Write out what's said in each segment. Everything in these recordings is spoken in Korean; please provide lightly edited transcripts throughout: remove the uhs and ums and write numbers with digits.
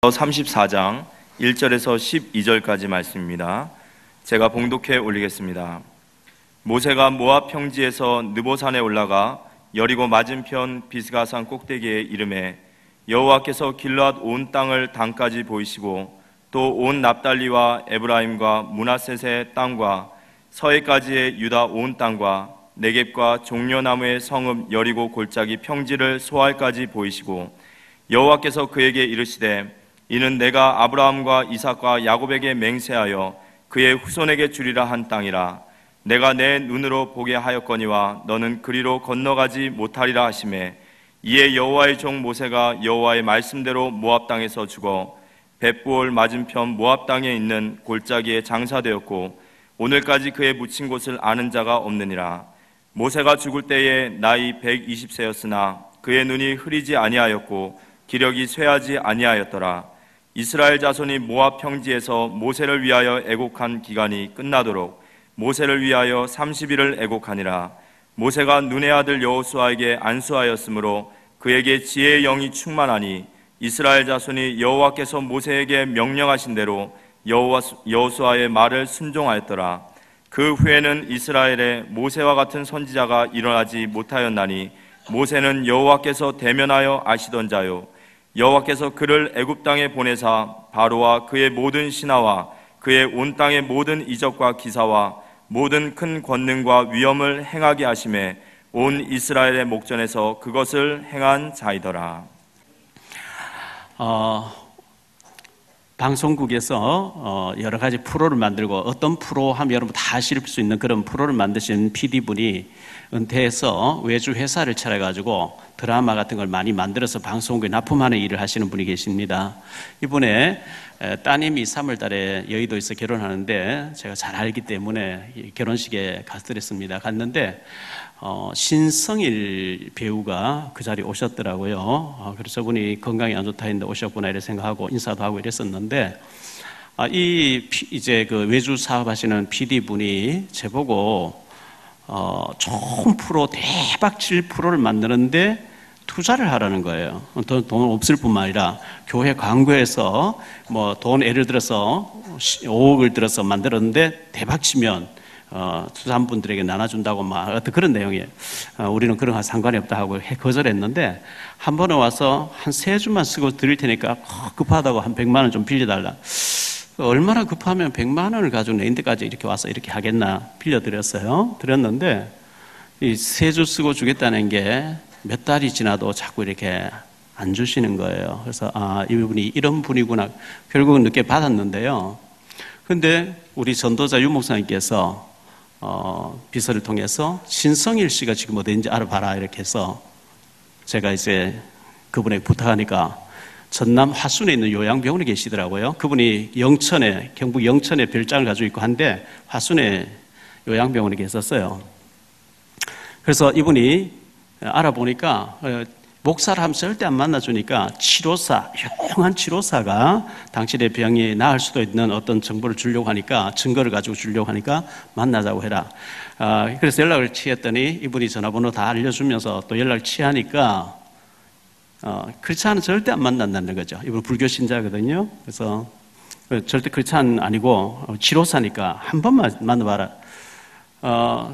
34장 1절에서 12절까지 말씀입니다. 제가 봉독해 올리겠습니다. 모세가 모압 평지에서 느보산에 올라가 여리고 맞은편 비스가산 꼭대기에 이르매 여호와께서 길르앗 온 땅을 단까지 보이시고 또 온 납달리와 에브라임과 므낫셋의 땅과 서해까지의 유다 온 땅과 네겝과 종려나무의 성읍 여리고 골짜기 평지를 소알까지 보이시고 여호와께서 그에게 이르시되 이는 내가 아브라함과 이삭과 야곱에게 맹세하여 그의 후손에게 주리라 한 땅이라. 내가 내 눈으로 보게 하였거니와 너는 그리로 건너가지 못하리라 하시매 이에 여호와의 종 모세가 여호와의 말씀대로 모압 땅에서 죽어 벳부올 맞은편 모압 땅에 있는 골짜기에 장사되었고 오늘까지 그의 묻힌 곳을 아는 자가 없느니라. 모세가 죽을 때에 나이 120세였으나 그의 눈이 흐리지 아니하였고 기력이 쇠하지 아니하였더라. 이스라엘 자손이 모압 평지에서 모세를 위하여 애곡한 기간이 끝나도록 모세를 위하여 30일을 애곡하니라. 모세가 눈의 아들 여호수아에게 안수하였으므로 그에게 지혜의 영이 충만하니 이스라엘 자손이 여호와께서 모세에게 명령하신 대로 여호수아의 말을 순종하였더라. 그 후에는 이스라엘에 모세와 같은 선지자가 일어나지 못하였나니 모세는 여호와께서 대면하여 아시던 자요 여호와께서 그를 애굽 땅에 보내사 바로와 그의 모든 신하와 그의 온 땅의 모든 이적과 기사와 모든 큰 권능과 위엄을 행하게 하심에 온 이스라엘의 목전에서 그것을 행한 자이더라. 방송국에서 여러 가지 프로를 만들고 어떤 프로 하면 여러분 다 아실 수 있는 그런 프로를 만드신 PD분이 은퇴해서 외주 회사를 차려가지고 드라마 같은 걸 많이 만들어서 방송국에 납품하는 일을 하시는 분이 계십니다. 이번에 따님이 3월 달에 여의도에서 결혼하는데 제가 잘 알기 때문에 결혼식에 갔는데 신성일 배우가 그 자리에 오셨더라고요. 그래서 저분이 건강이 안 좋다 했는데 오셨구나 이렇게 생각하고 인사도 하고 이랬었는데 이제 그 외주 사업하시는 PD분이 제보고 좋은 프로 대박칠 프로를 만드는데 투자를 하라는 거예요. 돈 없을 뿐만 아니라 교회 광고에서 뭐 돈 예를 들어서 5억을 들어서 만들었는데 대박치면 투자한분들에게 나눠준다고 막 어떤 그런 내용이에요. 우리는 그런 거 상관이 없다 하고 거절했는데 한 번에 와서 한 3주만 쓰고 드릴 테니까 급하다고 한 100만 원 좀 빌려달라. 얼마나 급하면 100만 원을 가지고 내 인데까지 이렇게 와서 이렇게 하겠나 빌려드렸어요. 드렸는데 이 3주 쓰고 주겠다는 게 몇 달이 지나도 자꾸 이렇게 안 주시는 거예요. 그래서 이분이 이런 분이구나. 결국은 늦게 받았는데요. 근데 우리 전도자 유 목사님께서 비서를 통해서 신성일 씨가 지금 어디인지 알아봐라 이렇게 해서 제가 이제 그분에게 부탁하니까 전남 화순에 있는 요양병원에 계시더라고요. 그분이 영천에, 경북 영천에 별장을 가지고 있고 한데 화순에 요양병원에 계셨어요. 그래서 이분이 알아보니까 목사를 하면 절대 안 만나주니까 치료사, 흉한 치료사가 당신의 병이 나을 수도 있는 어떤 정보를 주려고 하니까 증거를 가지고 주려고 하니까 만나자고 해라. 그래서 연락을 취했더니 이분이 전화번호 다 알려주면서 또 연락을 취하니까 크리스찬은 절대 안 만난다는 거죠. 이분 불교 신자거든요. 그래서 절대 크리스찬 아니고 치료사니까 한 번만 만나봐라.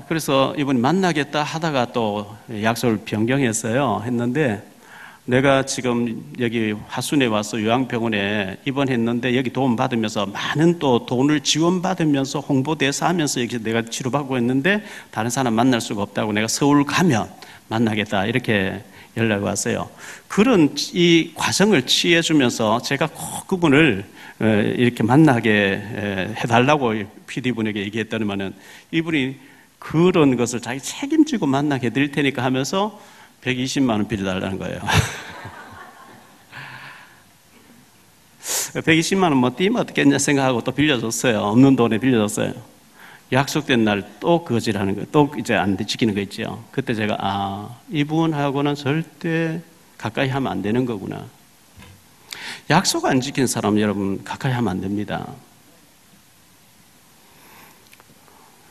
그래서 이분이 만나겠다 하다가 또 약속을 변경했어요. 했는데 내가 지금 여기 화순에 와서 요양병원에 입원했는데 여기 도움 받으면서 많은 또 돈을 지원받으면서 홍보대사 하면서 여기서 내가 치료받고 있는데 다른 사람 만날 수가 없다고 내가 서울 가면 만나겠다 이렇게 연락이 왔어요. 그런 이 과정을 취해주면서 제가 꼭 그분을 이렇게 만나게 해달라고 PD분에게 얘기했더니만은 이분이 그런 것을 자기 책임지고 만나게 해드릴 테니까 하면서 120만 원 빌려달라는 거예요. 120만 원 뭐 띄면 어떻겠냐 생각하고 또 빌려줬어요. 없는 돈에 빌려줬어요. 약속된 날 또 거절하는 거, 또 이제 안 지키는 거 있죠. 그때 제가 이분하고는 절대 가까이 하면 안 되는 거구나. 약속 안 지킨 사람 여러분 가까이 하면 안 됩니다.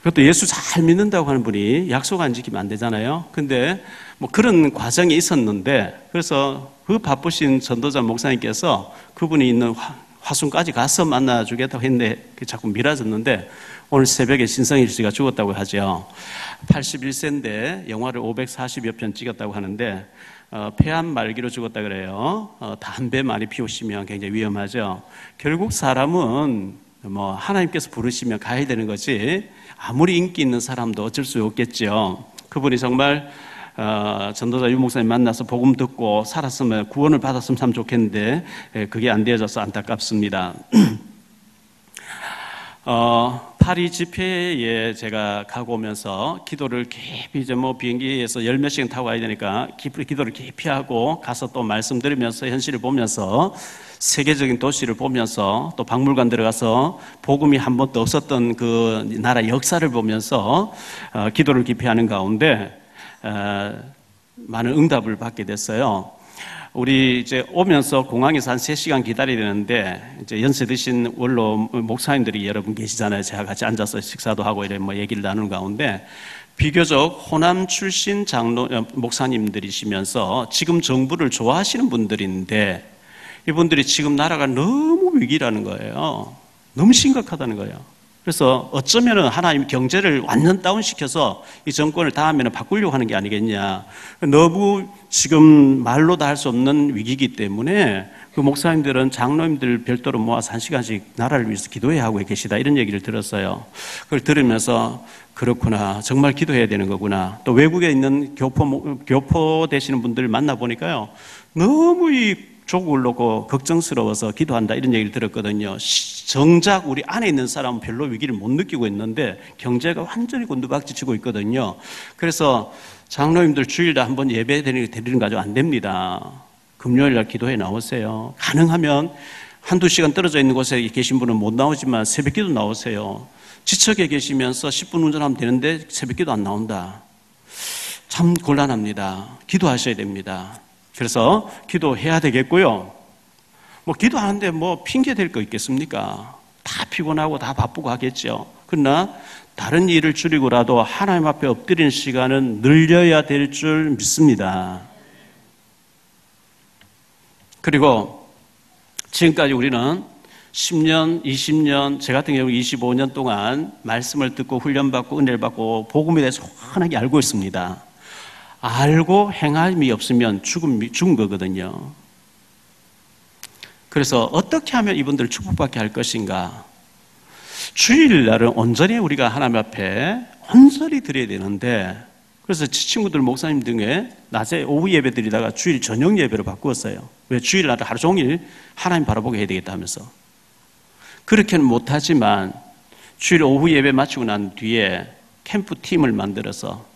그것도 예수 잘 믿는다고 하는 분이 약속 안 지키면 안 되잖아요. 근데 뭐 그런 과정이 있었는데, 그래서 그 바쁘신 전도자 목사님께서 그분이 있는 화순까지 가서 만나주겠다고 했는데 자꾸 미뤄졌는데, 오늘 새벽에 신성일 씨가 죽었다고 하죠. 81세인데 영화를 540여 편 찍었다고 하는데 폐암 말기로 죽었다 그래요. 담배 많이 피우시면 굉장히 위험하죠. 결국 사람은 뭐 하나님께서 부르시면 가야 되는 거지, 아무리 인기 있는 사람도 어쩔 수 없겠죠. 그분이 정말 전도자 유 목사님 만나서 복음 듣고 살았으면, 구원을 받았으면 참 좋겠는데 그게 안 되어져서 안타깝습니다. 파리 집회에 제가 가고 오면서 기도를 깊이, 이제 뭐 비행기에서 열 몇 시간 타고 가야 되니까 기도를 깊이 하고 가서 또 말씀 들으면서 현실을 보면서 세계적인 도시를 보면서 또 박물관 들어가서 복음이 한 번도 없었던 그 나라 역사를 보면서 기도를 깊이 하는 가운데 많은 응답을 받게 됐어요. 우리 이제 오면서 공항에서 한 3시간 기다려야 되는데, 이제 연세 드신 원로 목사님들이 여러분 계시잖아요. 제가 같이 앉아서 식사도 하고 이런 뭐 얘기를 나누는 가운데, 비교적 호남 출신 목사님들이시면서 지금 정부를 좋아하시는 분들인데, 이분들이 지금 나라가 너무 위기라는 거예요. 너무 심각하다는 거예요. 그래서 어쩌면은 하나님 경제를 완전 다운시켜서 이 정권을 다음에는 바꾸려고 하는 게 아니겠냐. 너무 지금 말로 다 할 수 없는 위기이기 때문에 그 목사님들은 장로님들 별도로 모아서 1시간씩 나라를 위해서 기도해야 하고 계시다, 이런 얘기를 들었어요. 그걸 들으면서 그렇구나, 정말 기도해야 되는 거구나. 또 외국에 있는 교포 되시는 분들을 만나보니까요, 너무 이 조국을 놓고 걱정스러워서 기도한다, 이런 얘기를 들었거든요. 정작 우리 안에 있는 사람은 별로 위기를 못 느끼고 있는데 경제가 완전히 곤두박질치고 있거든요. 그래서 장로님들 주일에 한번 예배 드리는 거 안 됩니다. 금요일 날 기도회 나오세요. 가능하면 한두 시간 떨어져 있는 곳에 계신 분은 못 나오지만 새벽기도 나오세요. 지척에 계시면서 10분 운전하면 되는데 새벽기도 안 나온다. 참 곤란합니다. 기도하셔야 됩니다. 그래서 기도해야 되겠고요. 뭐 기도하는데 뭐 핑계 댈 거 있겠습니까? 다 피곤하고 다 바쁘고 하겠죠. 그러나 다른 일을 줄이고라도 하나님 앞에 엎드리는 시간은 늘려야 될 줄 믿습니다. 그리고 지금까지 우리는 10년, 20년, 제 같은 경우 25년 동안 말씀을 듣고 훈련받고 은혜를 받고 복음에 대해서 환하게 알고 있습니다. 알고 행함이 없으면 죽은 거거든요. 그래서 어떻게 하면 이분들을 축복받게 할 것인가? 주일날은 온전히 우리가 하나님 앞에 온전히 드려야 되는데, 그래서 친구들 목사님 등에 낮에 오후 예배 드리다가 주일 저녁 예배로 바꾸었어요. 왜? 주일날은 하루 종일 하나님 바라보게 해야 되겠다 하면서. 그렇게는 못하지만 주일 오후 예배 마치고 난 뒤에 캠프팀을 만들어서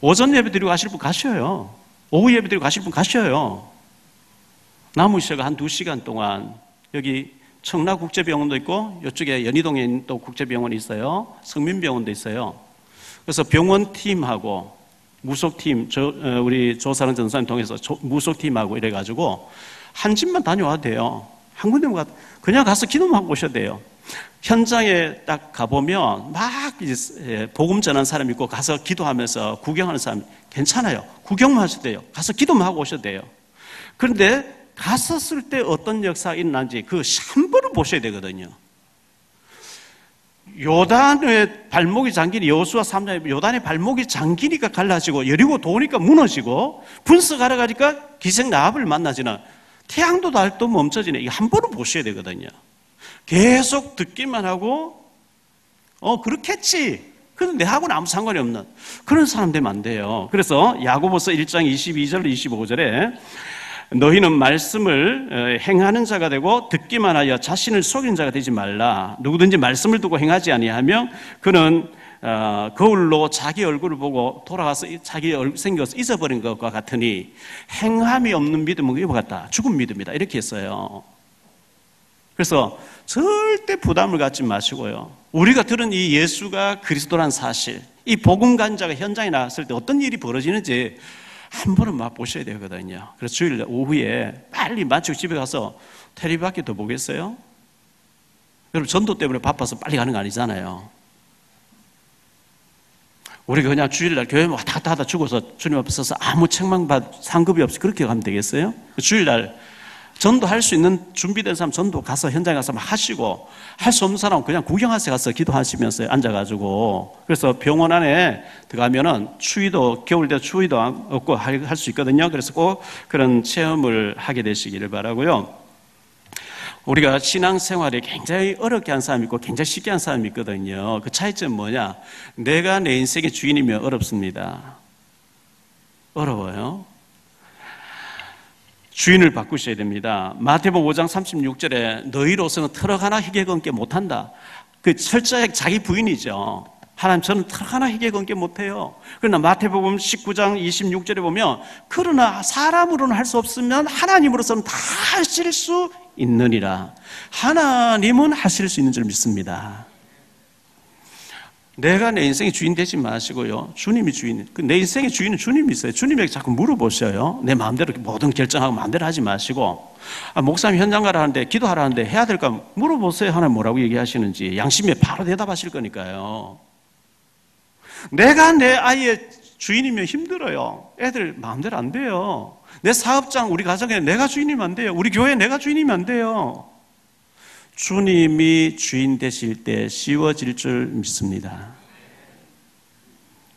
오전 예배 드리고 가실 분 가셔요. 오후 예배 드리고 가실 분 가셔요. 남으셔가 한 2시간 동안, 여기 청라국제병원도 있고 이쪽에 연희동에 또 국제병원이 있어요. 성민병원도 있어요. 그래서 병원팀하고 무속팀, 우리 조사랑 전사님 통해서 무속팀하고 이래가지고 한 집만 다녀와도 돼요. 한 군데만 그냥 가서 기도만 하고 오셔도 돼요. 현장에 딱 가보면 막 이제 복음 전하는 사람 있고 가서 기도하면서 구경하는 사람 괜찮아요. 구경만 하셔도 돼요. 가서 기도만 하고 오셔도 돼요. 그런데 갔었을 때 어떤 역사가 일어난지 그 샴푸를 보셔야 되거든요. 요단의 발목이 잠기니, 여호수아 3장에 요단의 발목이 잠기니까 갈라지고 여리고 도니까 무너지고 분석하러 가니까 기생 라합을 만나지는, 태양도 달도 멈춰지네. 이거 한 번은 보셔야 되거든요. 계속 듣기만 하고 그렇겠지. 그런데 내하고는 아무 상관이 없는 그런 사람 되면 안 돼요. 그래서 야고보서 1장 22절 25절에 너희는 말씀을 행하는 자가 되고 듣기만 하여 자신을 속이는 자가 되지 말라. 누구든지 말씀을 두고 행하지 아니하면 그는 거울로 자기 얼굴을 보고 돌아가서 자기 생겨서 잊어버린 것과 같으니 행함이 없는 믿음은 이와 같다. 죽은 믿음이다. 이렇게 했어요. 그래서 절대 부담을 갖지 마시고요. 우리가 들은 이 예수가 그리스도란 사실, 이 복음 간자가 현장에 나갔을 때 어떤 일이 벌어지는지 한 번은 맛보셔야 되거든요. 그래서 주일 오후에 빨리 마치고 집에 가서 텔레비밖에 더 보겠어요? 여러분 전도 때문에 바빠서 빨리 가는 거 아니잖아요. 우리가 그냥 주일날 교회 왔다 갔다 하다 죽어서 주님 앞에 서서 아무 상급이 없이 그렇게 가면 되겠어요? 주일날 전도할 수 있는 준비된 사람 전도 가서 현장에 가서 막 하시고, 할 수 없는 사람은 그냥 구경하세요. 가서 기도하시면서 앉아가지고. 그래서 병원 안에 들어가면은 추위도, 겨울 때 추위도 없고 할 수 있거든요. 그래서 꼭 그런 체험을 하게 되시기를 바라고요. 우리가 신앙생활에 굉장히 어렵게 한 사람이 있고 굉장히 쉽게 한 사람이 있거든요. 그 차이점은 뭐냐? 내가 내 인생의 주인이면 어렵습니다. 어려워요. 주인을 바꾸셔야 됩니다. 마태복음 5장 36절에 너희로서는 트럭 하나 희게 건게 못한다. 그 철저하게 자기 부인이죠. 하나님, 저는 트럭 하나 희게 건게 못해요. 그러나 마태복음 19장 26절에 보면 그러나 사람으로는 할 수 없으면 하나님으로서는 다 하실 수 있느니라. 하나님은 하실 수 있는 줄 믿습니다. 내가 내 인생의 주인 되지 마시고요. 주님이 주인. 내 인생의 주인은 주님이세요. 주님에게 자꾸 물어보셔요. 내 마음대로 모든 결정하고 마음대로 하지 마시고. 목사님 현장 가라 하는데, 기도하라 하는데 해야 될까 물어보세요. 하나님 뭐라고 얘기하시는지. 양심에 바로 대답하실 거니까요. 내가 내 아이의 주인이면 힘들어요. 애들 마음대로 안 돼요. 내 사업장, 우리 가정에 내가 주인이면 안 돼요. 우리 교회에 내가 주인이면 안 돼요. 주님이 주인 되실 때 쉬워질 줄 믿습니다.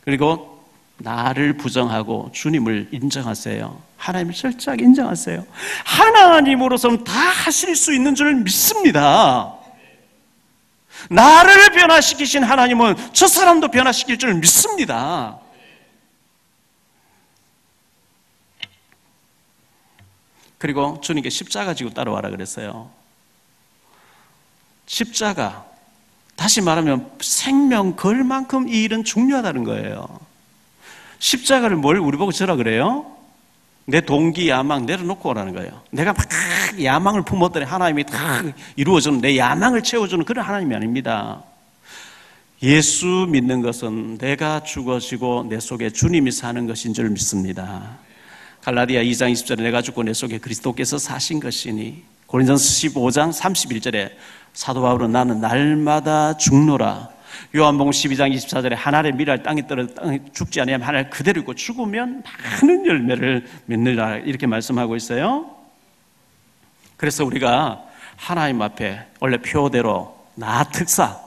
그리고 나를 부정하고 주님을 인정하세요. 하나님을 철저하게 인정하세요. 하나님으로서는 다 하실 수 있는 줄 믿습니다. 나를 변화시키신 하나님은 저 사람도 변화시킬 줄 믿습니다. 그리고 주님께 십자가 지고 따라와라 그랬어요. 십자가, 다시 말하면 생명 걸 만큼 이 일은 중요하다는 거예요. 십자가를 뭘 우리 보고 저라 그래요? 내 동기, 야망 내려놓고 오라는 거예요. 내가 막 야망을 품었더니 하나님이 다 이루어주는, 내 야망을 채워주는 그런 하나님이 아닙니다. 예수 믿는 것은 내가 죽어지고 내 속에 주님이 사는 것인 줄 믿습니다. 갈라디아 2장 20절에 내가 죽고 내 속에 그리스도께서 사신 것이니, 고린도전서 15장 31절에 사도 바울은 나는 날마다 죽노라. 요한복음 12장 24절에 하늘의 미랄 땅에 떨어 죽지 아니하면 하늘 그대로 있고 죽으면 많은 열매를 맺느라 이렇게 말씀하고 있어요. 그래서 우리가 하나님 앞에 원래 표대로 나 특사,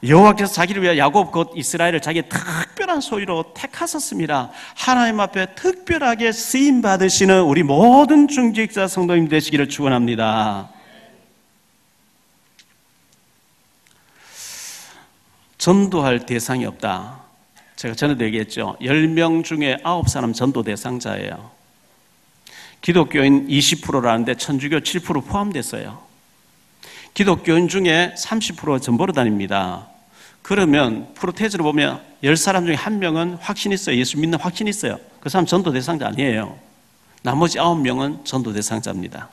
여호와께서 자기를 위하여 야곱 곧 이스라엘을 자기의 특별한 소유로 택하셨습니다. 하나님 앞에 특별하게 쓰임 받으시는 우리 모든 중직자 성도님 되시기를 축원합니다. 전도할 대상이 없다. 제가 전에도 얘기했죠. 10명 중에 9사람 전도 대상자예요. 기독교인 20%라는데 천주교 7% 포함됐어요. 기독교인 중에 30% 전보로 다닙니다. 그러면 프로테이즈로 보면 10사람 중에 1명은 확신 있어요. 예수 믿는 확신 있어요. 그 사람 전도 대상자 아니에요. 나머지 9명은 전도 대상자입니다.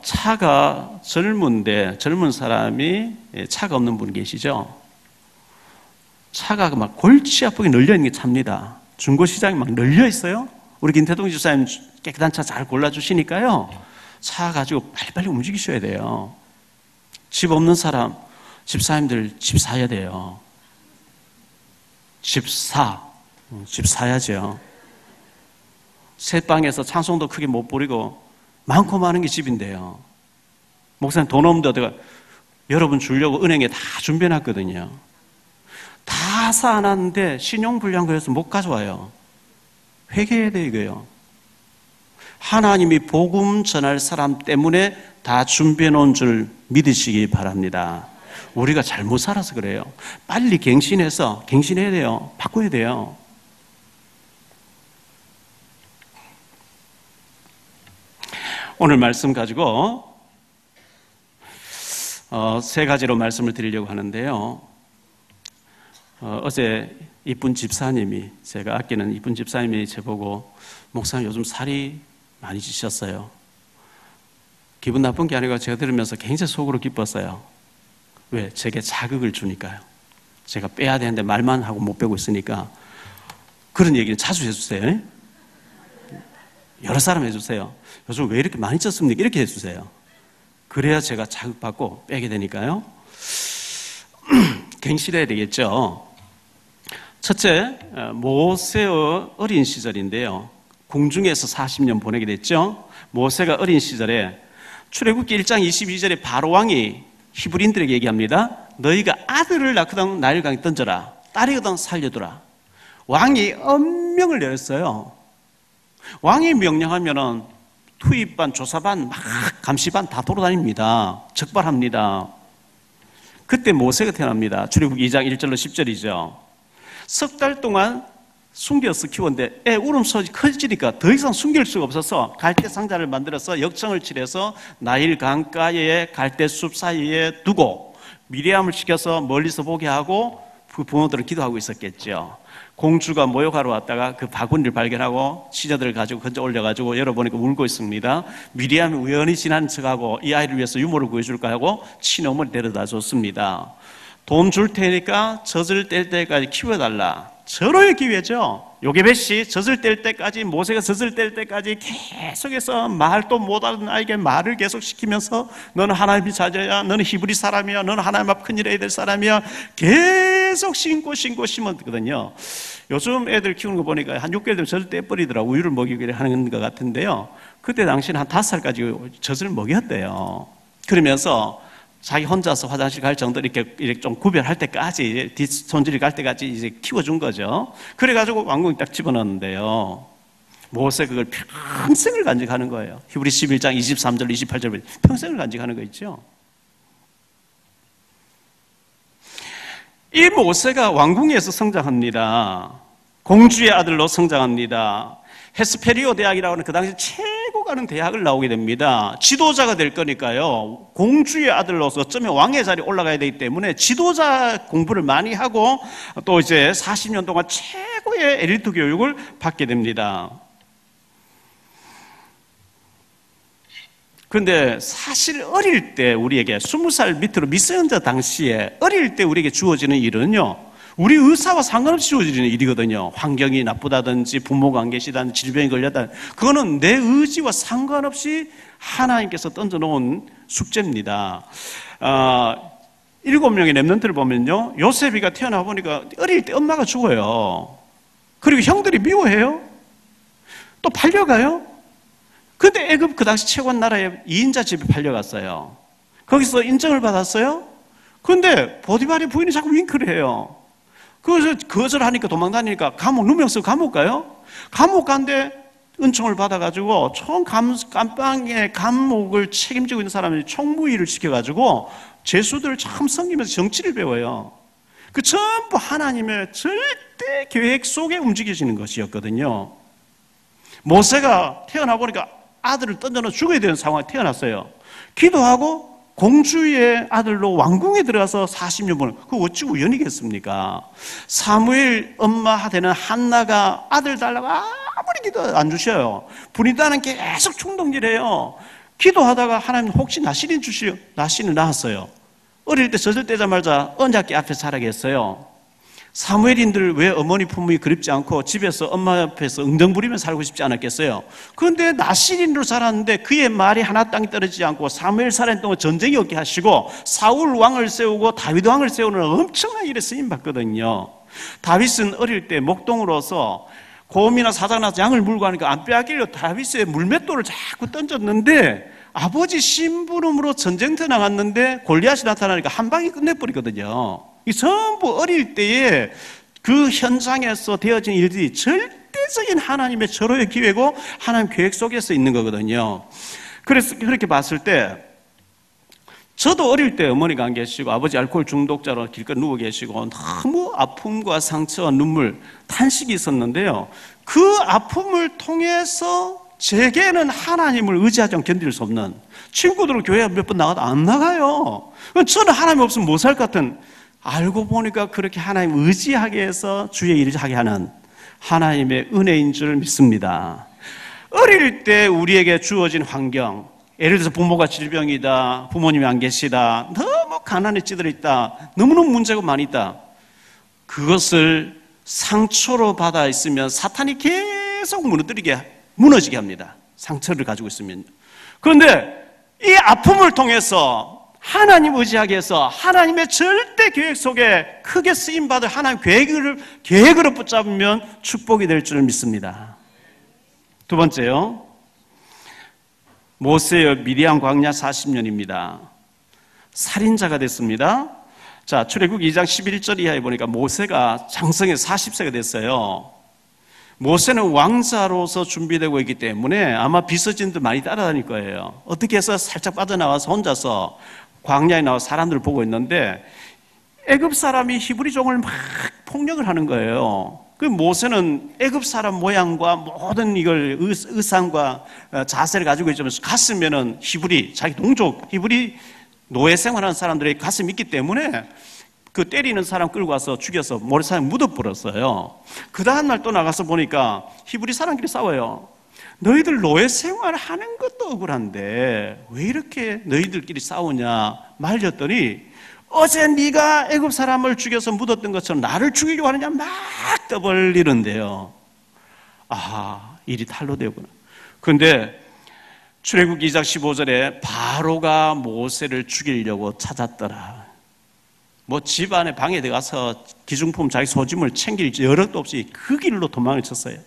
차가 젊은데 젊은 사람이 차가 없는 분 계시죠? 차가 막 골치 아프게 널려있는 게 차입니다. 중고시장이 막 널려 있어요. 우리 김태동 집사님 깨끗한 차 잘 골라주시니까요. 차 가지고 빨리빨리 움직이셔야 돼요. 집 없는 사람, 집사님들 집 사야 돼요. 집 사야죠. 새 방에서 찬송도 크게 못 부리고 많고 많은 게 집인데요. 목사님 돈 없는데 어디가, 여러분 주려고 은행에 다 준비해놨거든요. 다 사놨는데 신용불량 걸려서 못 가져와요. 회개해야 돼요, 이거요. 하나님이 복음 전할 사람 때문에 다 준비해 놓은 줄 믿으시기 바랍니다. 우리가 잘못 살아서 그래요. 빨리 갱신해야 돼요. 바꿔야 돼요. 오늘 말씀 가지고 3가지로 말씀을 드리려고 하는데요. 어제 이쁜 집사님이, 제가 아끼는 이쁜 집사님이 저보고 목사님 요즘 살이 많이 찌셨어요. 기분 나쁜 게 아니고 제가 들으면서 굉장히 속으로 기뻤어요. 왜? 제게 자극을 주니까요. 제가 빼야 되는데 말만 하고 못 빼고 있으니까 그런 얘기를 자주 해주세요. 여러 사람 해주세요. 요즘 왜 이렇게 많이 쪘습니까? 이렇게 해주세요. 그래야 제가 자극받고 빼게 되니까요. 갱신해야 되겠죠. 첫째, 모세의 어린 시절인데요. 궁중에서 40년 보내게 됐죠. 모세가 어린 시절에 출애굽기 1장 22절에 바로왕이 히브리인들에게 얘기합니다. 너희가 아들을 낳거든 나일강에 던져라. 딸이거든 살려두라. 왕이 엄명을 내렸어요. 왕이 명령하면은 투입반, 조사반, 막 감시반 다 돌아다닙니다. 적발합니다. 그때 모세가 태어납니다. 출애굽기 2장 1절로 10절이죠. 석 달 동안 숨겨서 키웠는데 애 울음소리 커지니까 더 이상 숨길 수가 없어서 갈대 상자를 만들어서 역청을 칠해서 나일 강가에 갈대숲 사이에 두고 미리암을 시켜서 멀리서 보게 하고 그 부모들은 기도하고 있었겠죠. 공주가 모욕하러 왔다가 그 바구니를 발견하고 시자들을 가지고 건져 올려가지고 열어보니까 울고 있습니다. 미리암이 우연히 지난 척하고 이 아이를 위해서 유모를 구해줄까 하고 친어머니 데려다 줬습니다. 돈 줄 테니까 젖을 뗄 때까지 키워달라. 절호의 기회죠. 요게벳이 젖을 뗄 때까지, 모세가 젖을 뗄 때까지 계속해서 말도 못하는 아이에게 말을 계속 시키면서 너는 하나님의 자녀야, 너는 히브리 사람이야, 너는 하나님 앞 큰일 해야 될 사람이야, 계속 심었거든요. 요즘 애들 키우는 거 보니까 한 6개월 되면 젖을 떼버리더라고. 우유를 먹이기를 하는 것 같은데요. 그때 당시는 한 5살까지 젖을 먹였대요. 그러면서 자기 혼자서 화장실 갈 정도로 이렇게 좀 구별할 때까지, 뒷손질이 갈 때까지 이제 키워준 거죠. 그래가지고 왕궁에 딱 집어넣었는데요. 모세 그걸 평생을 간직하는 거예요. 히브리 11장 23절, 28절, 평생을 간직하는 거 있죠. 이 모세가 왕궁에서 성장합니다. 공주의 아들로 성장합니다. 헤스페리오 대학이라고 하는 그 당시 최고 가는 대학을 나오게 됩니다. 지도자가 될 거니까요. 공주의 아들로서 어쩌면 왕의 자리에 올라가야 되기 때문에 지도자 공부를 많이 하고 또 이제 40년 동안 최고의 엘리트 교육을 받게 됩니다. 그런데 사실 어릴 때 우리에게 20살 밑으로 미성년자 당시에 어릴 때 우리에게 주어지는 일은요, 우리 의사와 상관없이 주어지는 일이거든요. 환경이 나쁘다든지 부모가 안 계시다든지 질병이 걸렸다든지, 그거는 내 의지와 상관없이 하나님께서 던져놓은 숙제입니다. 7명의 렘넌트를 보면요, 요셉이가 태어나 보니까 어릴 때 엄마가 죽어요. 그리고 형들이 미워해요. 또 팔려가요. 근데 애굽 그 당시 최고한 나라의 2인자 집에 팔려갔어요. 거기서 인정을 받았어요. 근데 보디발의 부인이 자꾸 윙크를 해요. 그래서 거절하니까 도망다니니까 감옥, 누명 쓰고 감옥 가요? 감옥 간데 은총을 받아가지고 총 감방의 감옥을 책임지고 있는 사람이 총무위를 시켜가지고 죄수들을 참 섬기면서 정치를 배워요. 그 전부 하나님의 절대 계획 속에 움직이시는 것이었거든요. 모세가 태어나 보니까 아들을 던져놓아 죽어야 되는 상황에 태어났어요. 기도하고 공주의 아들로 왕궁에 들어가서 40년 보는, 그거 어찌 우연이겠습니까? 사무엘 엄마 되는 한나가 아들 달라고 아무리 기도 안 주셔요. 분이다는 계속 충동질해요. 기도하다가 하나님 혹시 나시린 주시오? 나시는 낳았어요. 어릴 때 젖을 떼자마자 언약궤 앞에 자라겠어요. 사무엘인들 왜 어머니 품이 그립지 않고 집에서 엄마 옆에서 응정 부리며 살고 싶지 않았겠어요? 그런데 나시린으로 자랐는데 그의 말이 하나 땅에 떨어지지 않고 사무엘 살인 동안 전쟁이 없게 하시고 사울 왕을 세우고 다윗 왕을 세우는 엄청난 일에 쓰임받거든요. 다윗은 어릴 때 목동으로서 곰이나 사자가 나서 양을 물고 하니까 안 빼앗기려 다윗의 물맷돌을 자꾸 던졌는데 아버지 심부름으로 전쟁터 나갔는데 골리앗이 나타나니까 한 방에 끝내버리거든요. 이 전부 어릴 때에 그 현장에서 되어진 일들이 절대적인 하나님의 절호의 기회고 하나님 계획 속에서 있는 거거든요. 그래서 그렇게 봤을 때 저도 어릴 때 어머니가 안 계시고 아버지 알코올 중독자로 길거리 누워 계시고 너무 아픔과 상처와 눈물, 탄식이 있었는데요. 그 아픔을 통해서 제게는 하나님을 의지하지 않고 견딜 수 없는, 친구들은 교회 몇 번 나가도 안 나가요. 저는 하나님 없으면 못 살 것 같은, 알고 보니까 그렇게 하나님 의지하게 해서 주의 일을 하게 하는 하나님의 은혜인 줄 믿습니다. 어릴 때 우리에게 주어진 환경, 예를 들어서 부모가 질병이다, 부모님이 안 계시다, 너무 가난에 찌들어 있다, 너무너무 문제가 많이 있다. 그것을 상처로 받아 있으면 사탄이 계속 무너지게 합니다. 상처를 가지고 있으면. 그런데 이 아픔을 통해서 하나님 의지하게 해서 하나님의 절대 계획 속에 크게 쓰임받을 하나님 계획으로 붙잡으면 축복이 될 줄 믿습니다. 두 번째요, 모세의 미디안 광야 40년입니다. 살인자가 됐습니다. 자, 출애굽 2장 11절 이하에 보니까 모세가 장성에 40세가 됐어요. 모세는 왕자로서 준비되고 있기 때문에 아마 비서진들 많이 따라다닐 거예요. 어떻게 해서 살짝 빠져나와서 혼자서 광야에 나와 사람들을 보고 있는데 애굽 사람이 히브리 종을 막 폭력을 하는 거예요. 그 모세는 애굽 사람 모양과 모든 이걸 의상과 자세를 가지고 있지만 가슴에는 히브리, 자기 동족 히브리 노예 생활하는 사람들의 가슴이 있기 때문에 그 때리는 사람 끌고 와서 죽여서 모래사에 묻어버렸어요. 그 다음날 또 나가서 보니까 히브리 사람끼리 싸워요. 너희들 노예 생활하는 것도 억울한데 왜 이렇게 너희들끼리 싸우냐 말렸더니 어제 네가 애굽 사람을 죽여서 묻었던 것처럼 나를 죽이려고 하느냐 막 떠벌리는데요. 아, 일이 탈로 되구나. 그런데 출애굽 2장 15절에 바로가 모세를 죽이려고 찾았더라. 뭐 집 안에 방에 들어가서 기중품 자기 소짐을 챙길 여력도 없이 그 길로 도망을 쳤어요.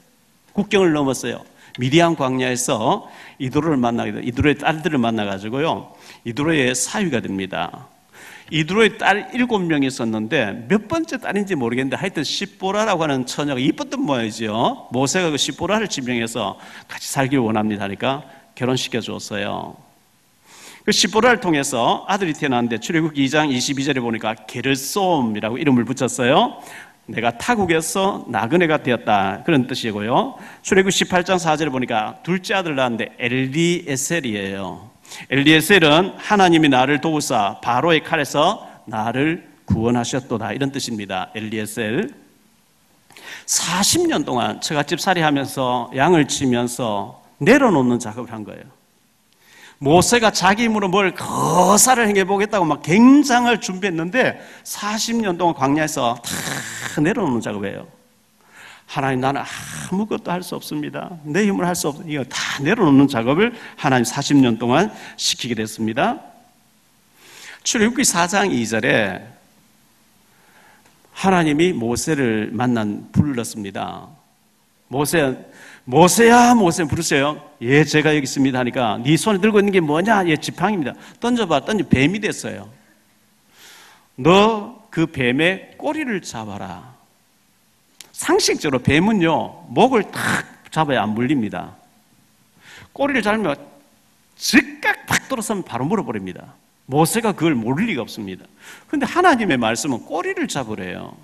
국경을 넘었어요. 미디안 광야에서 이도로를 만나게 돼요. 이도로의 딸들을 만나가지고요, 이도로의 사위가 됩니다. 이도로의 딸 7명이 있었는데 몇 번째 딸인지 모르겠는데 하여튼 시보라라고 하는 처녀가 이뻤던 모양이죠. 모세가 그 시보라를 지명해서 같이 살기를 원합니다 하니까 결혼시켜 줬어요. 그 시보라를 통해서 아들이 태어났는데 출애굽 2장 22절에 보니까 게르솜이라고 이름을 붙였어요. 내가 타국에서 나그네가 되었다, 그런 뜻이고요. 출애굽 18장 4절에 보니까 둘째 아들을 낳았는데 엘리에셀이에요. 엘리에셀은 하나님이 나를 도우사 바로의 칼에서 나를 구원하셨도다, 이런 뜻입니다. 엘리에셀. 40년 동안 처갓집 살이하면서 양을 치면서 내려놓는 작업을 한 거예요. 모세가 자기 힘으로 뭘 거사를 행해보겠다고 막 굉장을 준비했는데 40년 동안 광야에서 다 내려놓는 작업이에요. 하나님, 나는 아무것도 할 수 없습니다. 내 힘으로 할 수 없어요. 이거 다 내려놓는 작업을 하나님 40년 동안 시키게 됐습니다. 출애굽기 4장 2절에 하나님이 모세를 불렀습니다. 모세야, 모세 부르세요. 예, 제가 여기 있습니다 하니까 네 손에 들고 있는 게 뭐냐? 예, 지팡이입니다. 던져봐. 뱀이 됐어요. 너 그 뱀의 꼬리를 잡아라. 상식적으로 뱀은요, 목을 탁 잡아야 안 물립니다. 꼬리를 잡으면 즉각 팍 돌아서면 바로 물어버립니다. 모세가 그걸 모를 리가 없습니다. 그런데 하나님의 말씀은 꼬리를 잡으래요.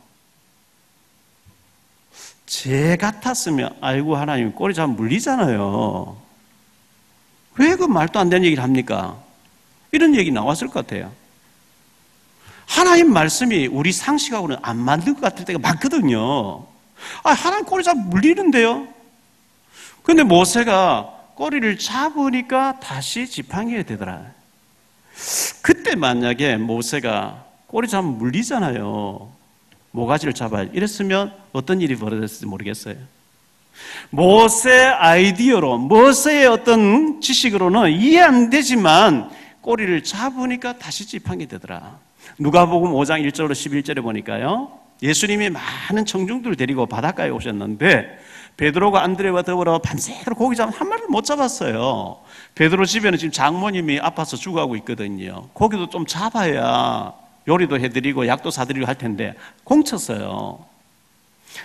제 같았으면 아이고 하나님 꼬리 잡으면 물리잖아요. 왜 그 말도 안 되는 얘기를 합니까? 이런 얘기 나왔을 것 같아요. 하나님 말씀이 우리 상식하고는 안 맞는 것 같을 때가 많거든요. 하나님 꼬리 잡으면 물리는데요. 그런데 모세가 꼬리를 잡으니까 다시 지팡이에 되더라. 그때 만약에 모세가 꼬리 잡으면 물리잖아요. 모가지를 잡아야 이랬으면 어떤 일이 벌어졌을지 모르겠어요. 모세 아이디어로, 모세의 어떤 지식으로는 이해 안 되지만 꼬리를 잡으니까 다시 지팡이 되더라. 누가복음 5장 1절로 11절에 보니까요, 예수님이 많은 청중들을 데리고 바닷가에 오셨는데 베드로가 안드레와 더불어 밤새도록 고기 잡으면 한 마리를 못 잡았어요. 베드로 집에는 지금 장모님이 아파서 죽어가고 있거든요. 고기도 좀 잡아야 요리도 해드리고 약도 사드리고 할 텐데 공쳤어요.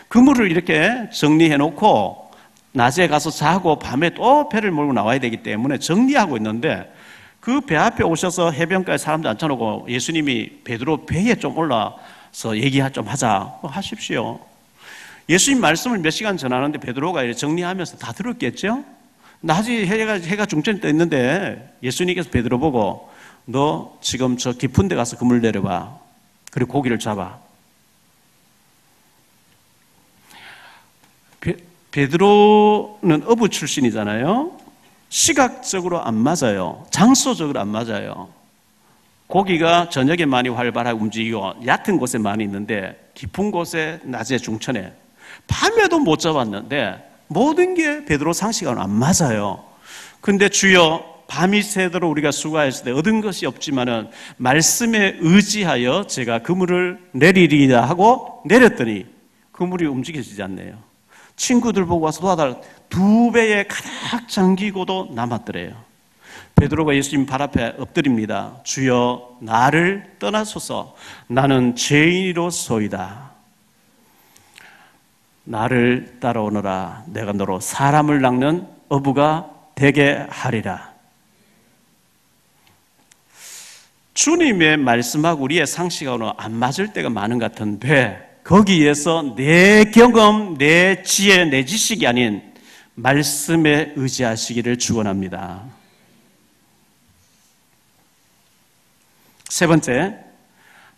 그물을 이렇게 정리해놓고 낮에 가서 자고 밤에 또 배를 몰고 나와야 되기 때문에 정리하고 있는데 그 배 앞에 오셔서 해변가에 사람들 앉혀놓고 예수님이 베드로 배에 좀 올라서 얘기 좀 하자 하십시오. 예수님 말씀을 몇 시간 전하는데 베드로가 이렇게 정리하면서 다 들었겠죠? 낮이 해가 중천에 떠 있는데 예수님께서 베드로 보고 너 지금 저 깊은 데 가서 그물 내려봐. 그리고 고기를 잡아. 베드로는 어부 출신이잖아요. 시각적으로 안 맞아요. 장소적으로 안 맞아요. 고기가 저녁에 많이 활발하게 움직이고 얕은 곳에 많이 있는데 깊은 곳에 낮에 중천에 밤에도 못 잡았는데 모든 게 베드로 상식과는 안 맞아요. 근데 주여 밤이 새도록 우리가 수고하였을 때 얻은 것이 없지만은 말씀에 의지하여 제가 그물을 내리리라 하고 내렸더니 그물이 움직여지지 않네요. 친구들 보고 와서 도와달라. 2배에 가득 잠기고도 남았더래요. 베드로가 예수님 발 앞에 엎드립니다. 주여 나를 떠나소서. 나는 죄인이로소이다. 나를 따라오너라. 내가 너로 사람을 낚는 어부가 되게 하리라. 주님의 말씀하고 우리의 상식하고는 안 맞을 때가 많은 것 같은데 거기에서 내 경험, 내 지혜, 내 지식이 아닌 말씀에 의지하시기를 축원합니다. 세 번째,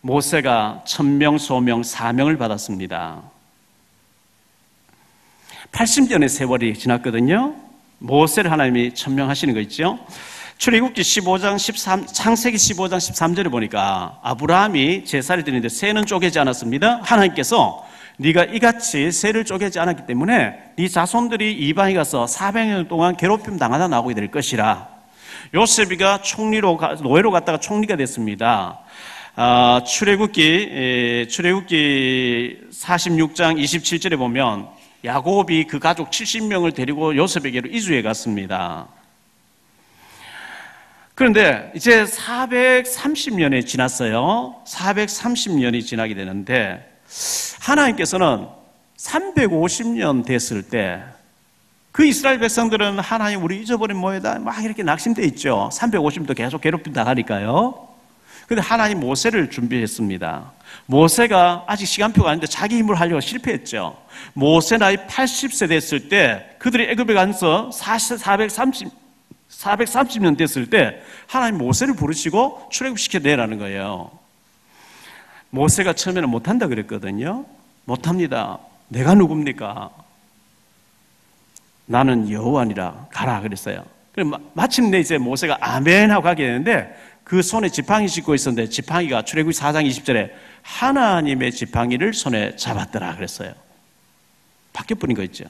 모세가 천명, 소명, 사명을 받았습니다. 80년의 세월이 지났거든요. 모세를 하나님이 천명하시는 거 있죠. 출애굽기 15장 13, 창세기 15장 13절에 보니까 아브라함이 제사를 드리는데 새는 쪼개지 않았습니다. 하나님께서 네가 이같이 새를 쪼개지 않았기 때문에 네 자손들이 이방에 가서 400년 동안 괴롭힘 당하다 나오게 될 것이라. 요셉이가 노예로 갔다가 총리가 됐습니다. 출애굽기 46장 27절에 보면 야곱이 그 가족 70명을 데리고 요셉에게로 이주해 갔습니다. 그런데 이제 430년이 지났어요. 430년이 지나게 되는데 하나님께서는 350년 됐을 때 그 이스라엘 백성들은 하나님 우리 잊어버린 모에다 막 이렇게 낙심돼 있죠. 350년도 계속 괴롭힘 당하니까요. 그런데 하나님 모세를 준비했습니다. 모세가 아직 시간표가 아닌데 자기 힘으로 하려고 실패했죠. 모세 나이 80세 됐을 때 그들이 애굽에 가서 430년 됐을 때 하나님 모세를 부르시고 출애굽시켜 내라는 거예요. 모세가 처음에는 못한다 그랬거든요. 못합니다. 내가 누굽니까? 나는 여호와니라 가라 그랬어요. 마침내 이제 모세가 아멘 하고 가게 되는데 그 손에 지팡이 짚고 있었는데 지팡이가 출애굽기 4장 20절에 하나님의 지팡이를 손에 잡았더라 그랬어요. 바뀌어버린 거 있죠.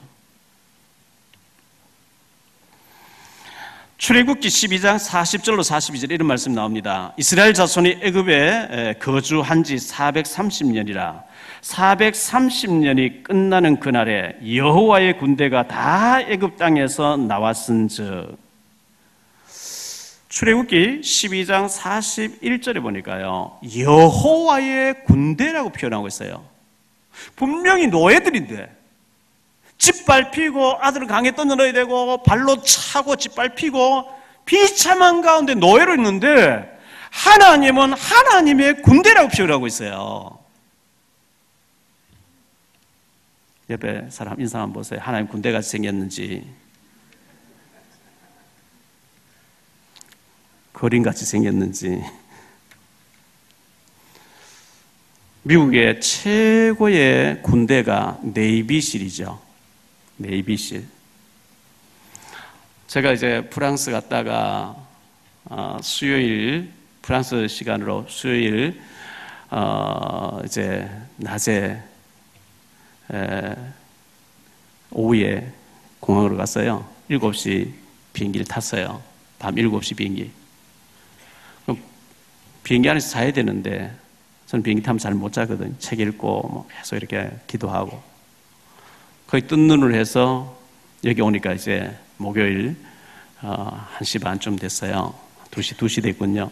출애굽기 12장 40절로 42절 이런 말씀 나옵니다. 이스라엘 자손이 애굽에 거주한 지 430년이라 430년이 끝나는 그날에 여호와의 군대가 다 애굽 땅에서 나왔은즉. 출애굽기 12장 41절에 보니까요 여호와의 군대라고 표현하고 있어요. 분명히 노예들인데 짓밟히고 아들을 강에 던져넣어야 되고 발로 차고 짓밟히고 비참한 가운데 노예로 있는데 하나님은 하나님의 군대라고 표현하고 있어요. 옆에 사람 인상 한번 보세요. 하나님 군대같이 생겼는지 거린같이 생겼는지. 미국의 최고의 군대가 네이비실이죠. 네이비실. 제가 이제 프랑스 갔다가 수요일 프랑스 시간으로 수요일 이제 낮에 오후에 공항으로 갔어요. 7시 비행기를 탔어요. 밤 7시 비행기. 비행기 안에서 자야 되는데 저는 비행기 타면 잘 못 자거든요. 책 읽고 뭐 계속 이렇게 기도하고 거의 뜬 눈을 해서 여기 오니까 이제 목요일 1시 반쯤 됐어요. 2시 됐군요.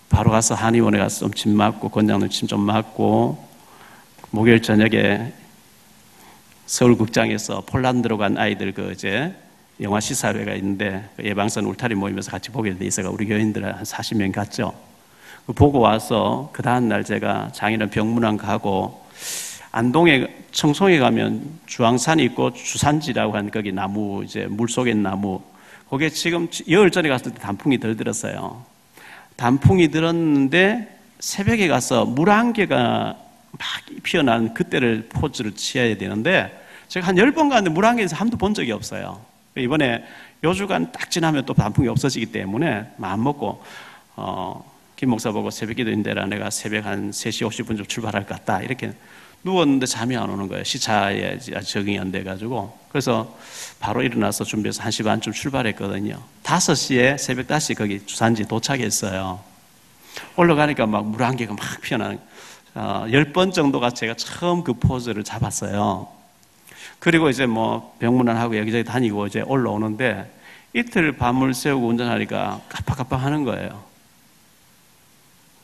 바로 가서 한의원에 가서 좀 침 맞고 권장도 침 좀 맞고 목요일 저녁에 서울극장에서 폴란드로 간 아이들 그 이제 영화 시사회가 있는데 예방선 울타리 모이면서 같이 보게 돼 있어가 우리 교인들 한 40명 갔죠. 보고 와서 그 다음날 제가 장인은 병문안 가고 안동에 청송에 가면 주황산이 있고 주산지라고 하는 거기 나무 이제 물속에 있는 나무 거기에 지금 열흘 전에 갔을 때 단풍이 덜 들었어요. 단풍이 들었는데 새벽에 가서 물안개가 막 피어나는 그때를 포즈를 취해야 되는데 제가 한 10번 갔는데 물안개에서 한 번도 본 적이 없어요. 이번에 요주간 딱 지나면 또 단풍이 없어지기 때문에 마음 먹고 김 목사 보고 새벽 기도인데라 내가 새벽 한 3시 50분쯤 출발할 것 같다 이렇게 누웠는데 잠이 안 오는 거예요. 시차에 적응이 안 돼가지고. 그래서 바로 일어나서 준비해서 1시 반쯤 출발했거든요. 5시에, 새벽 5시에 거기 주산지 도착했어요. 올라가니까 막 물안개가 막 피어나는, 10번 정도가 제가 처음 그 포즈를 잡았어요. 그리고 이제 뭐 병문안하고 여기저기 다니고 이제 올라오는데 이틀 밤을 새우고 운전하니까 깜빡깜빡 하는 거예요.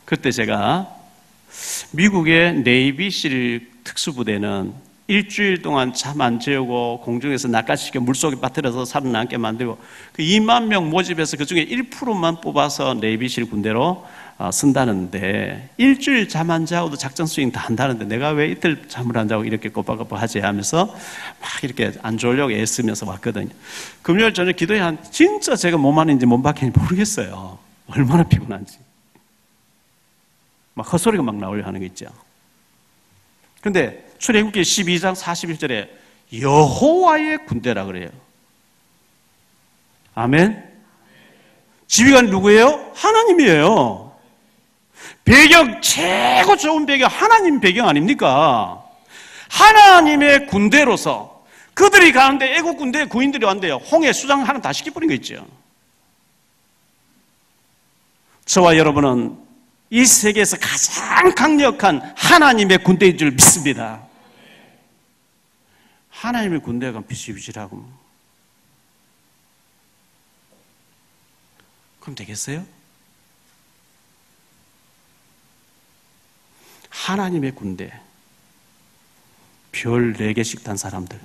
그때 제가 미국의 네이비실 특수부대는 일주일 동안 잠 안 재우고 공중에서 낚아시켜 물속에 빠뜨려서 살아남게 만들고 그 2만 명 모집해서 그 중에 1%만 뽑아서 네이비실 군대로 쓴다는데 일주일 잠 안 자고도 작전 수행 다 한다는데 내가 왜 이틀 잠을 안 자고 이렇게 꼬박꼬박 하지 하면서 막 이렇게 안 졸려고 애쓰면서 왔거든요. 금요일 저녁 기도회 한 진짜 제가 몸 안인지 몸 밖인지 모르겠어요. 얼마나 피곤한지. 막 헛소리가 막 나오려 하는 거 있죠. 근데 출애굽기 12장 41절에 여호와의 군대라 그래요. 아멘. 지휘관이 누구예요? 하나님이에요. 배경 최고 좋은 배경 하나님 배경 아닙니까? 하나님의 군대로서 그들이 가는데 애국 군대 구인들이 왔는데요. 홍해 수장 하나 다 시켜버린 거 있죠. 저와 여러분은 이 세계에서 가장 강력한 하나님의 군대인 줄 믿습니다. 하나님의 군대가 비실비실하고 그럼 되겠어요? 하나님의 군대 별 4개씩 단 사람들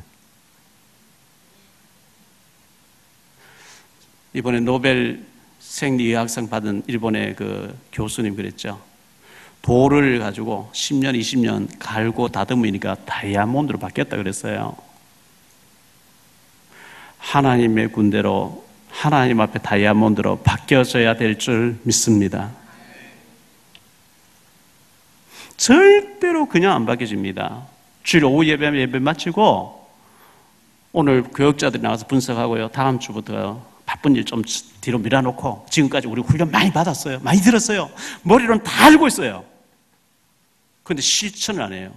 이번에 노벨 생리의학상 받은 일본의 그 교수님 그랬죠. 돌을 가지고 10년, 20년 갈고 다듬으니까 다이아몬드로 바뀌었다 그랬어요. 하나님의 군대로 하나님 앞에 다이아몬드로 바뀌어져야 될 줄 믿습니다. 절대로 그냥 안 바뀌어집니다. 주일 오후 예배 마치고 오늘 교역자들이 나와서 분석하고요. 다음 주부터 바쁜 일 좀 뒤로 밀어놓고 지금까지 우리 훈련 많이 받았어요. 많이 들었어요. 머리로는 다 알고 있어요. 그런데 실천을 안 해요.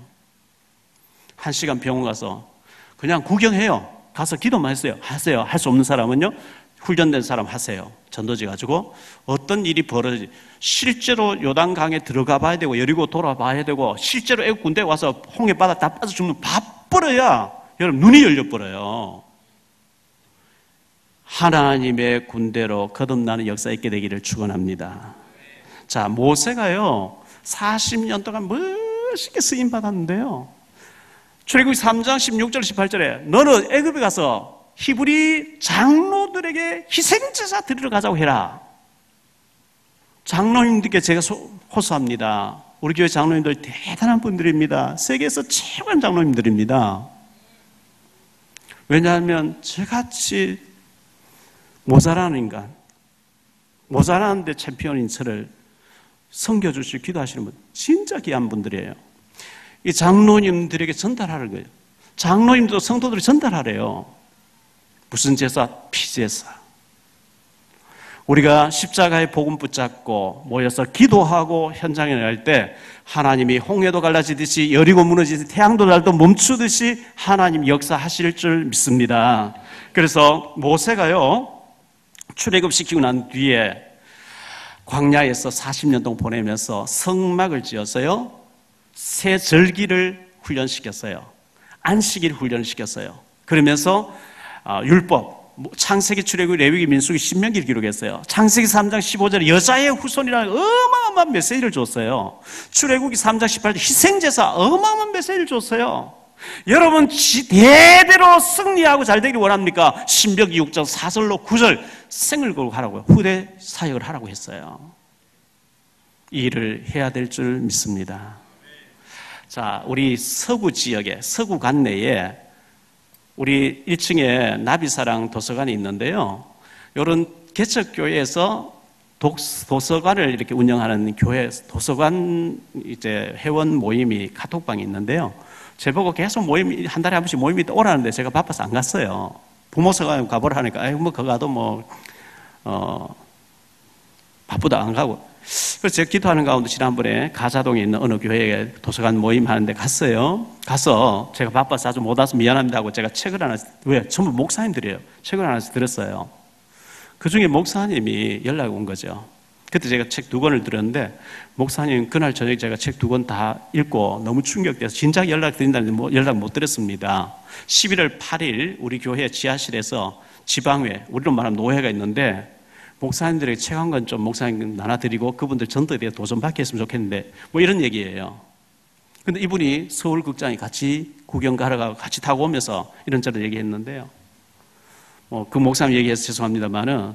1시간 병원 가서 그냥 구경해요. 가서 기도만 했어요. 하세요. 할 수 없는 사람은요. 훈련된 사람 하세요. 전도지 가지고 어떤 일이 벌어지지. 실제로 요단강에 들어가 봐야 되고 여리고 돌아봐야 되고 실제로 애국 군대 와서 홍해 바다 다 빠져 죽는 바빠야 여러분 눈이 열려버려요. 하나님의 군대로 거듭나는 역사 있게 되기를 축원합니다. 자, 모세가요 40년 동안 멋있게 쓰임 받았는데요. 출애굽기 3장 16절 18절에 너는 애굽에 가서 히브리 장로들에게 희생제사 드리러 가자고 해라. 장로님들께 제가 호소합니다. 우리 교회 장로님들 대단한 분들입니다. 세계에서 최고의 장로님들입니다. 왜냐하면 저같이 모자라는 인간, 모자라는데 챔피언인 저를 섬겨주시고 기도하시는 분 진짜 귀한 분들이에요. 이 장로님들에게 전달하는 거예요. 장로님도 성도들이 전달하래요. 무슨 제사? 피제사. 우리가 십자가의 복음 붙잡고 모여서 기도하고 현장에 나갈 때 하나님이 홍해도 갈라지듯이 여리고 무너지듯이 태양도 달도 멈추듯이 하나님 역사하실 줄 믿습니다. 그래서 모세가요 출애굽시키고 난 뒤에 광야에서 40년 동안 보내면서 성막을 지었어요. 새 절기를 훈련시켰어요. 안식일 훈련시켰어요. 그러면서 율법, 창세기, 출애굽, 레위기, 민수기, 신명기를 기록했어요. 창세기 3장 15절에 여자의 후손이라는 어마어마한 메시지를 줬어요. 출애굽기 3장 18절 희생제사 어마어마한 메시지를 줬어요. 여러분 대대로 승리하고 잘 되길 원합니까? 신명기 6장 4절로 9절 생을 걸고 하라고요. 후대 사역을 하라고 했어요. 이 일을 해야 될 줄 믿습니다. 자, 우리 서구 지역에 서구 관내에 우리 1층에 나비사랑 도서관이 있는데요. 이런 개척교회에서 도서관을 이렇게 운영하는 교회 도서관 이제 회원 모임이 카톡방이 있는데요. 제보고 계속 모임 한 달에 한 번씩 모임이 오라는데 제가 바빠서 안 갔어요. 부모서관 가보라 하니까 뭐 그거 가도 바쁘다 안 가고 그래서 제가 기도하는 가운데 지난번에 가자동에 있는 어느 교회에 도서관 모임 하는데 갔어요. 가서 제가 바빠서 아주 못 와서 미안합니다 하고 제가 책을 하나, 왜? 전부 목사님들이에요. 책을 하나 들었어요. 그 중에 목사님이 연락이 온 거죠. 그때 제가 책 2권을 들었는데, 목사님, 그날 저녁에 제가 책 2권 다 읽고 너무 충격돼서 진작 연락 드린다는데 연락 못 드렸습니다. 11월 8일 우리 교회 지하실에서 지방회, 우리로 말하면 노회가 있는데, 목사님들에게 책 한 권 좀 목사님 나눠드리고 그분들 전도에 대해 도전 받게 했으면 좋겠는데, 뭐 이런 얘기예요. 근데 이분이 서울 극장에 같이 구경 가러 가고 같이 타고 오면서 이런저런 얘기했는데요. 그 목사님 얘기해서 죄송합니다만은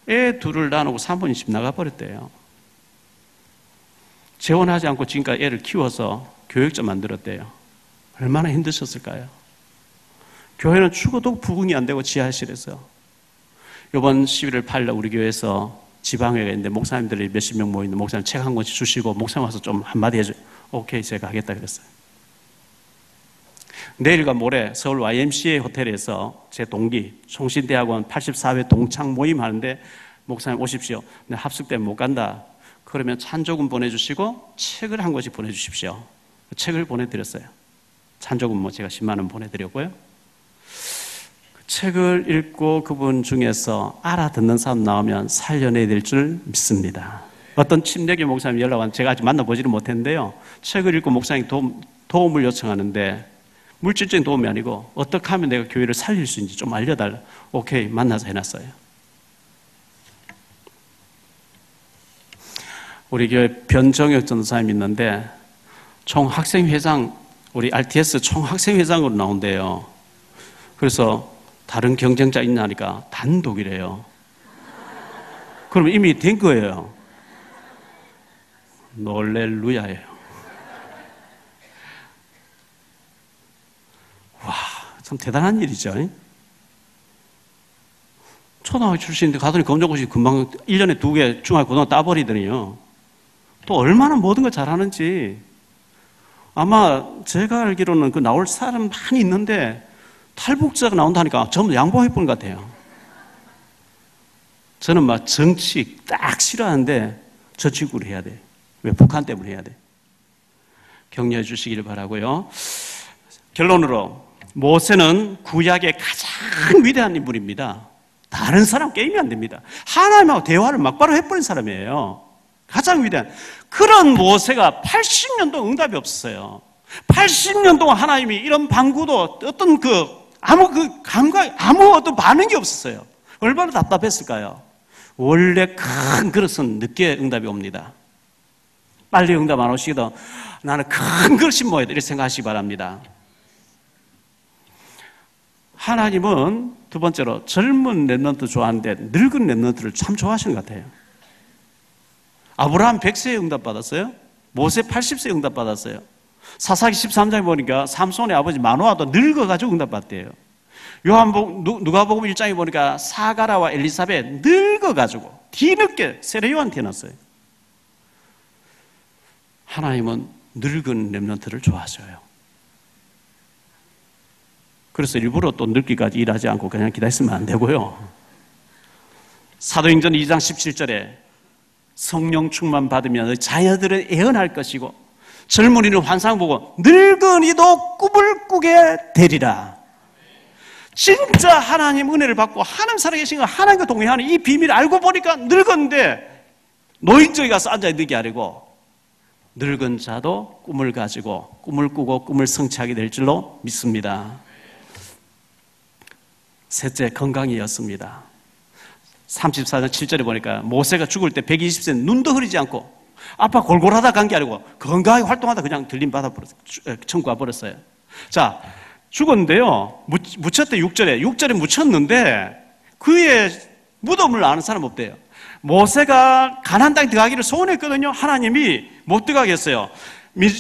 애 둘을 낳아놓고 사모님 집 나가버렸대요. 재혼하지 않고 지금까지 애를 키워서 교육자 만들었대요. 얼마나 힘드셨을까요? 교회는 죽어도 부흥이 안 되고 지하실에서. 이번 11월 8일 우리 교회에서 지방회가 있는데 목사님들이 몇십 명 모이는데 목사님 책 한 권씩 주시고 목사님 와서 좀 한마디 해줘요. 오케이, 제가 하겠다 그랬어요. 내일과 모레 서울 YMCA 호텔에서 제 동기 총신대학원 84회 동창 모임 하는데 목사님 오십시오. 근데 합숙 때문에 못 간다. 그러면 찬조금 보내주시고 책을 한 권씩 보내주십시오. 책을 보내드렸어요. 찬조금 뭐 제가 10만 원 보내드렸고요. 책을 읽고 그분 중에서 알아듣는 사람 나오면 살려내야 될 줄 믿습니다. 어떤 침례교 목사님 연락 왔는데 제가 아직 만나보지는 못했는데요. 책을 읽고 목사님 도움을 요청하는데 물질적인 도움이 아니고 어떻게 하면 내가 교회를 살릴 수 있는지 좀 알려달라. 오케이, 만나서 해놨어요. 우리 교회 변정혁 전도사님이 있는데 총학생회장, 우리 RTS 총학생회장으로 나온대요. 그래서 다른 경쟁자 있냐니까 단독이래요. 그러면 이미 된 거예요. 놀렐루야예요. 와, 참 대단한 일이죠. 초등학교 출신인데 가더니 검정고시 금방 1년에 2개 중학교 고등학교 따버리더니요. 또 얼마나 모든 걸 잘하는지. 아마 제가 알기로는 그 나올 사람 많이 있는데 탈북자가 나온다니까 전부 양보해본 것 같아요. 저는 막 정치 딱 싫어하는데 저 친구를 해야 돼. 왜? 북한 때문에 해야 돼. 격려해 주시기를 바라고요. 결론으로 모세는 구약의 가장 위대한 인물입니다. 다른 사람 게임이 안 됩니다. 하나님하고 대화를 막바로 해버린 사람이에요. 가장 위대한. 그런 모세가 80년 동안 응답이 없었어요. 80년 동안 하나님이 이런 방구도 어떤 아무 감각, 아무 어떤 반응이 없었어요. 얼마나 답답했을까요? 원래 큰 그릇은 늦게 응답이 옵니다. 빨리 응답 안 오시거든 나는 큰 그릇이 뭐야 이렇게 생각하시기 바랍니다. 하나님은 두 번째로 젊은 렘넌트 좋아하는데 늙은 렘넌트를 참 좋아하시는 것 같아요. 아브라함 100세에 응답받았어요. 모세 80세에 응답받았어요. 사사기 13장에 보니까 삼손의 아버지 마노아도 늙어가지고 응답받대요. 누가복음 1장에 보니까 사가라와 엘리사벳 늙어가지고 뒤늦게 세례요한 태어났어요. 하나님은 늙은 렘넌트를 좋아하셔요. 그래서 일부러 또 늙기까지 일하지 않고 그냥 기다렸으면 안 되고요. 사도행전 2장 17절에 성령 충만 받으면 자녀들은 애언할 것이고 젊은이는 환상 보고 늙은이도 꿈을 꾸게 되리라. 진짜 하나님 은혜를 받고 하나님 살아계신 거 하나님과 동행하는 이 비밀을 알고 보니까 늙었는데 노인정에 가서 앉아있는 게 아니고 늙은 자도 꿈을 가지고 꿈을 꾸고 꿈을 성취하게 될 줄로 믿습니다. 셋째, 건강이었습니다. 34장 7절에 보니까 모세가 죽을 때 120세 눈도 흐리지 않고 아빠 골골하다 간 게 아니고 건강하게 활동하다 그냥 들림받아 버렸어요. 천국 와버렸어요. 자, 죽었는데요. 묻혔대 6절에 묻혔는데 그의 무덤을 아는 사람 없대요. 모세가 가나안 땅에 들어가기를 소원했거든요. 하나님이 못 들어가게 했어요.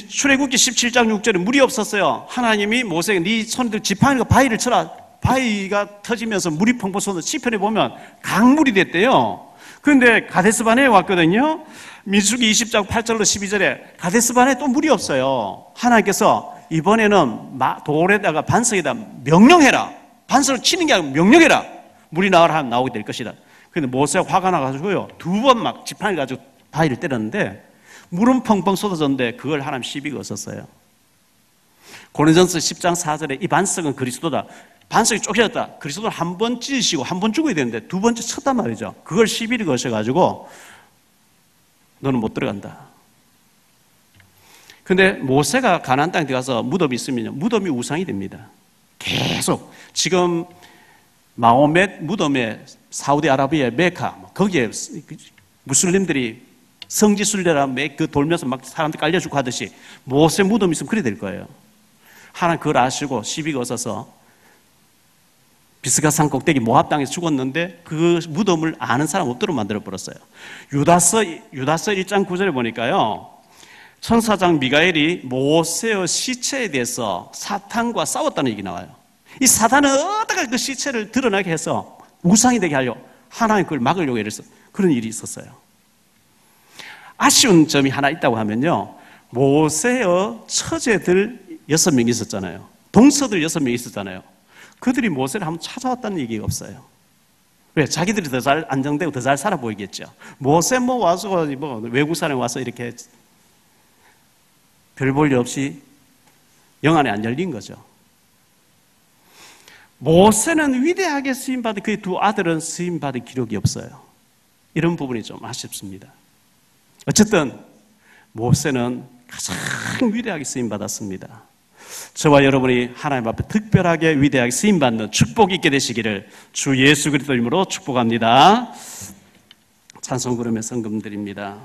출애굽기 17장 6절에 물이 없었어요. 하나님이 모세에게 네 손들 지팡이가 바위를 쳐라. 바위가 터지면서 물이 펑펑 쏟아. 시편에 보면 강물이 됐대요. 그런데 가데스바네에 왔거든요. 민수기 20장 8절로 12절에 가데스바네에 또 물이 없어요. 하나님께서 이번에는 돌에다가 반석에다 명령해라. 반석을 치는 게 아니고 명령해라. 물이 나오라 하면 나오게 될 것이다. 그런데 모세가 화가 나가지고요. 2번 막 지팡이 가지고 바위를 때렸는데 물은 펑펑 쏟아졌는데 그걸 하나님 시비가 없었어요. 고린전서 10장 4절에 이 반석은 그리스도다. 반석이 쪼개졌다. 그리스도는 한 번 찢으시고 한 번 죽어야 되는데 두 번째 쳤단 말이죠. 그걸 시비를 거셔가지고 너는 못 들어간다. 근데 모세가 가나안 땅에 가서 무덤이 있으면 무덤이 우상이 됩니다. 계속 지금 마호멧 무덤에 사우디아라비아의 메카 거기에 무슬림들이 성지순례라 그 돌면서 막 사람들 깔려주고 하듯이 모세 무덤이 있으면 그래 될 거예요. 하나님 그걸 아시고 시비가 없어서 비스가산 꼭대기 모압 땅에서 죽었는데 그 무덤을 아는 사람 없도록 만들어버렸어요. 유다서 1장 9절에 보니까요. 천사장 미가엘이 모세의 시체에 대해서 사탄과 싸웠다는 얘기 나와요. 이 사탄은 어디가 그 시체를 드러나게 해서 우상이 되게 하려고 하나님 그걸 막으려고 이랬어. 그런 일이 있었어요. 아쉬운 점이 하나 있다고 하면요. 모세의 처제들 6명 있었잖아요. 동서들 6명 있었잖아요. 그들이 모세를 한번 찾아왔다는 얘기가 없어요. 왜? 자기들이 더 잘 안정되고 더 잘 살아 보이겠죠. 모세 와서 외국 사람이 와서 이렇게 별 볼 일 없이 영안에 안 열린 거죠. 모세는 위대하게 쓰임받은 그의 두 아들은 쓰임받은 기록이 없어요. 이런 부분이 좀 아쉽습니다. 어쨌든 모세는 가장 위대하게 쓰임받았습니다. 저와 여러분이 하나님 앞에 특별하게 위대하게 쓰임받는 축복이 있게 되시기를 주 예수 그리스도 이름으로 축복합니다. 찬송 부르며 성금 드립니다.